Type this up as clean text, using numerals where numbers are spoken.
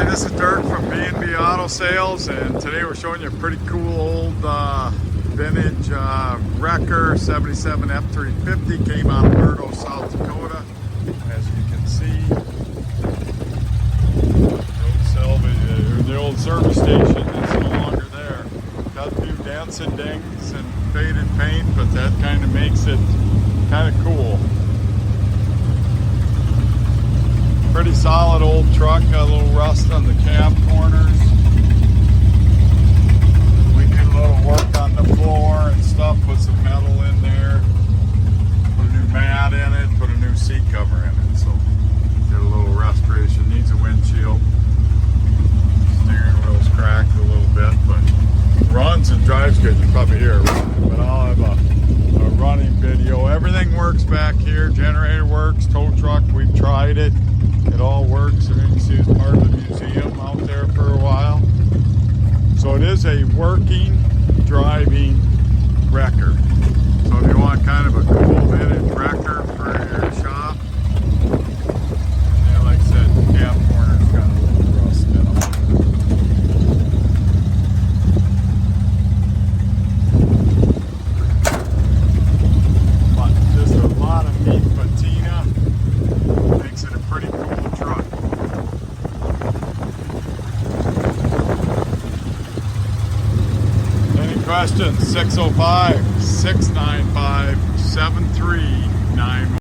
This is Dirk from B&B Auto Sales, and today we're showing you a pretty cool old vintage wrecker 77 F350. Came out of Murdo, South Dakota. As you can see, the old service station is no longer there. Got a few dents and dings and faded paint, but that kind of makes it kind of cool. Pretty solid old truck, got a little rust on the cab corners. We did a little work on the floor and stuff, put some metal in there, put a new mat in it, put a new seat cover in it. So did a little restoration, needs a windshield. Steering wheel's cracked a little bit, but runs and drives good. You can probably hear it running, but I'll have a running video. Everything works back here. Generator works, tow truck, we've tried it. It all works, and you can see it's part of the museum out there for a while. So it is a working, driving wrecker. So if you want kind of a cool vintage wrecker for your shop, yeah, like I said, the cab corner's got a little rust in them. But just a lot of neat patina. Makes it a pretty cool truck. Any questions? 605-695-7391.